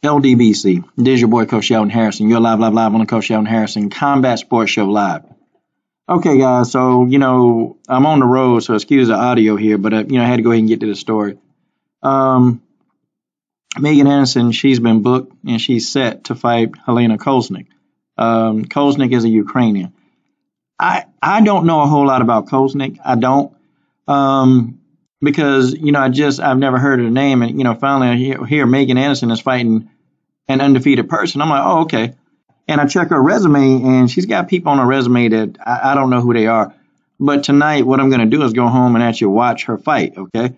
LDBC. This is your boy, Coach Sheldon Harrison. You're live on the Coach Sheldon Harrison Combat Sports Show live. Okay, guys, so, I'm on the road, so excuse the audio here, but, I had to go ahead and get to the story. Megan Anderson, she's been booked, and she's set to fight Helena Kolesnyk. Kolesnyk is a Ukrainian. I don't know a whole lot about Kolesnyk. I don't. Because, I've never heard of the name. And, finally I hear Megan Anderson is fighting an undefeated person. I'm like, oh, okay. And I check her resume, and she's got people on her resume that I don't know who they are. But tonight, what I'm going to do is go home and actually watch her fight, okay?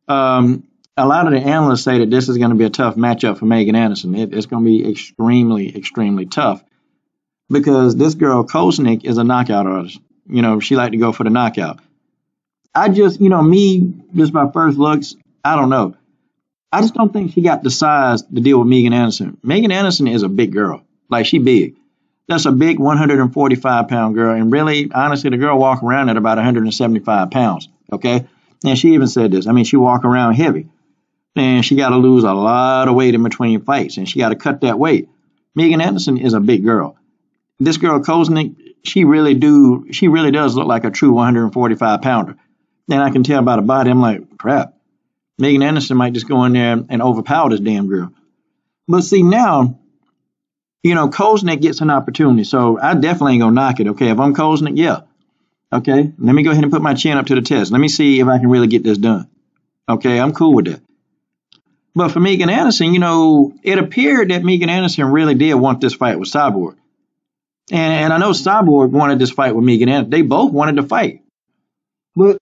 A lot of the analysts say that this is going to be a tough matchup for Megan Anderson. It's going to be extremely, extremely tough because this girl, Kolesnyk, is a knockout artist. She like to go for the knockout. I just, just my first looks, I don't know. I just don't think she got the size to deal with Megan Anderson. Megan Anderson is a big girl. Like, she big. That's a big 145-pound girl. And really, honestly, the girl walk around at about 175 pounds, okay? And she even said this. I mean, she walk around heavy. And she got to lose a lot of weight in between fights. And she got to cut that weight. Megan Anderson is a big girl. This girl, Kolesnyk, she really does look like a true 145-pounder. And I can tell by the body, I'm like, crap. Megan Anderson might just go in there and overpower this damn girl. But see, now, Kolesnyk gets an opportunity. So I definitely ain't going to knock it, okay? If I'm Kolesnyk, yeah. Okay, let me go ahead and put my chin up to the test. Let me see if I can really get this done. Okay, I'm cool with that. But for Megan Anderson, it appeared that Megan Anderson really did want this fight with Cyborg. And I know Cyborg wanted this fight with Megan Anderson. They both wanted to fight. But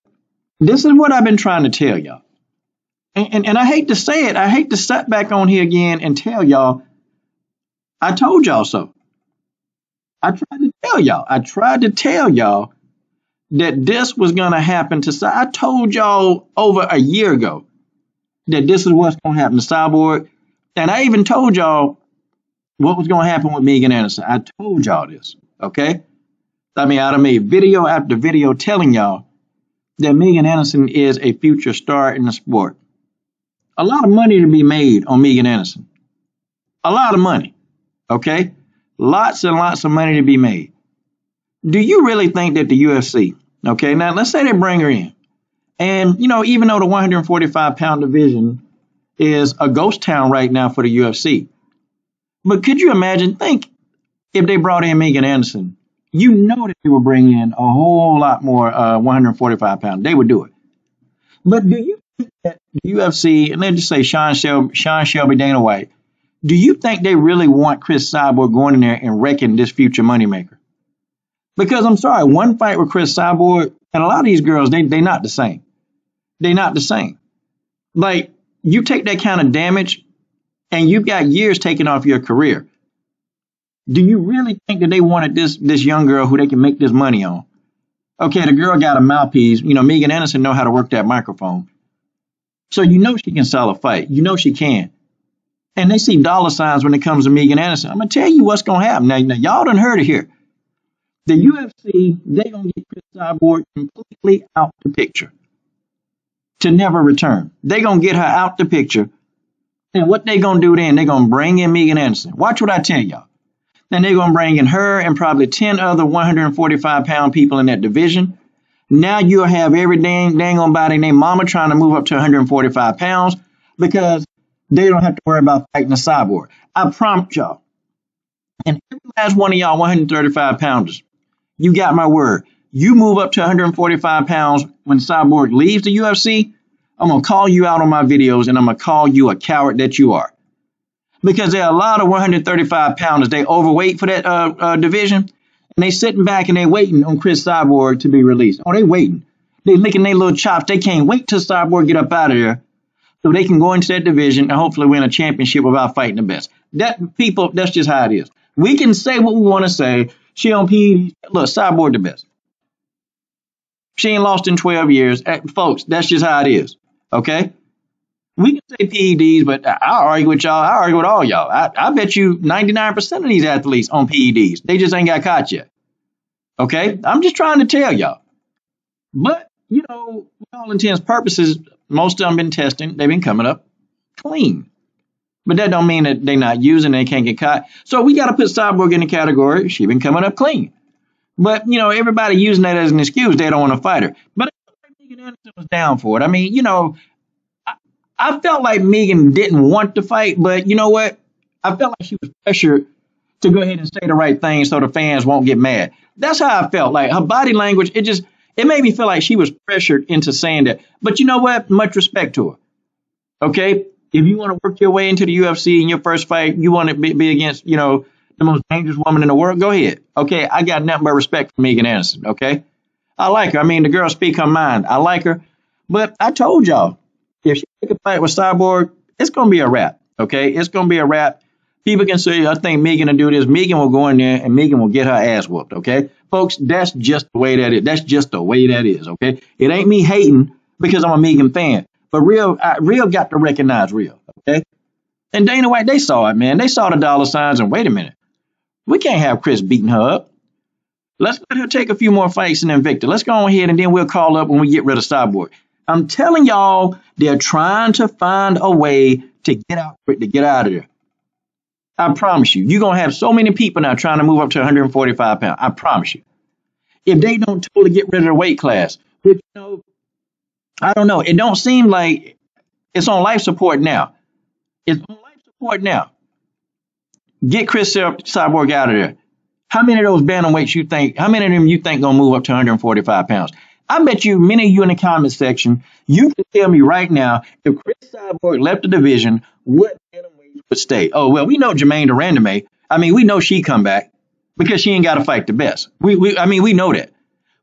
this is what I've been trying to tell y'all. And I hate to say it. I hate to sit back on here again and tell y'all, I told y'all so. I tried to tell y'all that this was going to happen to I told y'all over a year ago that this is what's going to happen to Cyborg. And I even told y'all what was going to happen with Megan Anderson. I told y'all this, okay? I mean, I made video after video telling y'all that Megan Anderson is a future star in the sport. A lot of money to be made on Megan Anderson. A lot of money, okay? Lots and lots of money to be made. Do you really think that the UFC, okay, now let's say they bring her in. And, even though the 145-pound division is a ghost town right now for the UFC, but could you think if they brought in Megan Anderson, that they would bring in a whole lot more 145 pounds. They would do it. But do you think that the UFC, and let's just say Sean Shelby, Dana White, do you think they really want Cris Cyborg going in there and wrecking this future moneymaker? Because I'm sorry, one fight with Cris Cyborg, and a lot of these girls, they're not the same. They're not the same. Like, you take that kind of damage, and you've got years taken off your career. Do you really think that they wanted this young girl who they can make this money on? Okay, the girl got a mouthpiece. Megan Anderson know how to work that microphone. So she can sell a fight. She can. And they see dollar signs when it comes to Megan Anderson. I'm going to tell you what's going to happen. Now, y'all done heard it here. The UFC, they going to get Cris Cyborg completely out the picture to never return. They going to get her out the picture. And what they going to do then, they're going to bring in Megan Anderson. Watch what I tell y'all. Then they're going to bring in her and probably 10 other 145-pound people in that division. Now you'll have every dang on body named mama trying to move up to 145 pounds because they don't have to worry about fighting a Cyborg. I promise y'all. And every last one of y'all 135 pounders, you got my word. You move up to 145 pounds when Cyborg leaves the UFC, I'm going to call you out on my videos and I'm going to call you a coward that you are. Because there are a lot of 135 pounders. They overweight for that division. And they sitting back and they waiting on Cris Cyborg to be released. Oh, they waiting. They licking their little chops. They can't wait till Cyborg get up out of there so they can go into that division and hopefully win a championship without fighting the best. That's just how it is. We can say what we want to say. She on PED. Look, Cyborg the best. She ain't lost in 12 years. Folks, that's just how it is. Okay? We can say PEDs, but I'll argue with y'all. I argue with all y'all. I bet you 99% of these athletes on PEDs. They just ain't got caught yet. Okay? I'm just trying to tell y'all. But, with all intents and purposes, most of them been testing. They've been coming up clean. But that don't mean that they're not using it, they can't get caught. So we got to put Cyborg in the category. She been coming up clean. But, everybody using that as an excuse. They don't want to fight her. But I felt like Megan Anderson was down for it. I mean, I felt like Megan didn't want to fight, but you know what? I felt like she was pressured to go ahead and say the right thing so the fans won't get mad. That's how I felt. Like her body language, it made me feel like she was pressured into saying that. But you know what? Much respect to her. Okay? If you want to work your way into the UFC in your first fight, you want to be against, the most dangerous woman in the world, go ahead. Okay? I got nothing but respect for Megan Anderson. Okay? I like her. I mean, the girl speak her mind. I like her. But I told y'all, if she take a fight with Cyborg, it's going to be a wrap. Okay? It's going to be a wrap. People can say, I think Megan will do this. Megan will go in there and Megan will get her ass whooped. Okay? Folks, that's just the way that is. That's just the way that is. Okay? It ain't me hating because I'm a Megan fan. But real got to recognize real. Okay? And Dana White, they saw it, man. They saw the dollar signs and wait a minute. We can't have Cris beating her up. Let's let her take a few more fights in Invicta. Let's go ahead and then we'll call up when we get rid of Cyborg. I'm telling y'all, they're trying to find a way to get out of there. I promise you. You're going to have so many people now trying to move up to 145 pounds. I promise you. If they don't totally get rid of the weight class, which, I don't know. It don't seem like it's on life support now. It's on life support now. Get Cris Cyborg out of there. How many of those bantamweights how many of them you think going to move up to 145 pounds? I bet you many of you in the comment section, you can tell me right now, if Cris Cyborg left the division, what bantamweight would stay? Oh, well, we know Jermaine Durandame. I mean, we know she come back because she ain't got to fight the best. We know that.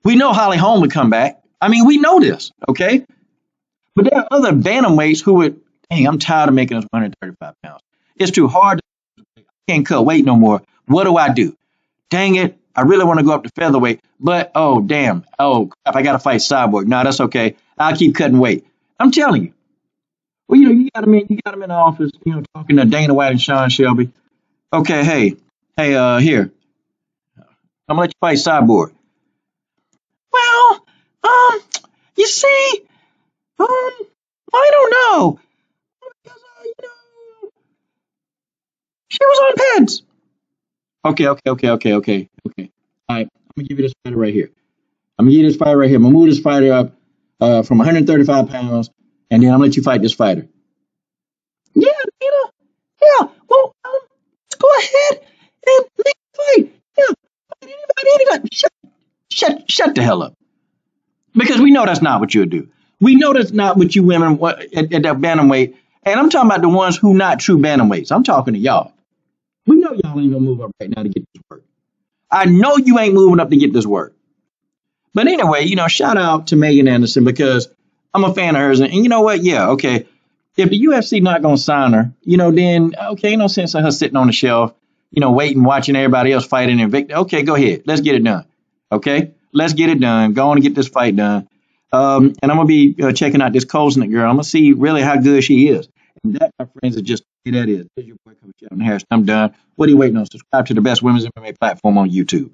We know Holly Holm would come back. I mean, we know this, okay? But there are other bantamweights who would, dang, I'm tired of making us 135 pounds. It's too hard. I can't cut weight no more. What do? Dang it. I really want to go up to featherweight, but oh, damn. Oh, crap, I got to fight Cyborg. No, that's okay. I'll keep cutting weight. I'm telling you. Well, you got him in the office, talking to Dana White and Sean Shelby. Okay, hey, here. I'm going to let you fight Cyborg. Well, you see, I don't know. Because, she was on pads. Okay. All right, I'm going to give you this fighter right here. I'm going to move this fighter up from 135 pounds, and then I'm going to let you fight this fighter. Yeah, Dana. Yeah, well, let's go ahead and make a fight. Yeah, anybody. Shut the hell up. Because we know that's not what you'll do. We know that's not what you women at that bantamweight. And I'm talking about the ones who not true bantamweights. I'm talking to y'all. We know y'all ain't going to move up right now to get this work. I know you ain't moving up to get this work. But anyway, shout out to Megan Anderson because I'm a fan of hers. And you know what? Yeah, okay. If the UFC not going to sign her, then, okay, ain't no sense of her sitting on the shelf, waiting, watching everybody else fighting Invicta. Okay, go ahead. Let's get it done. Okay? Let's get it done. Go on and get this fight done. And I'm going to be checking out this Kolesnyk girl. I'm going to see really how good she is. And that, my friends, is just the way that is. There's your boy, Coach Harris. I'm done. What are you waiting on? Subscribe to the best women's MMA platform on YouTube.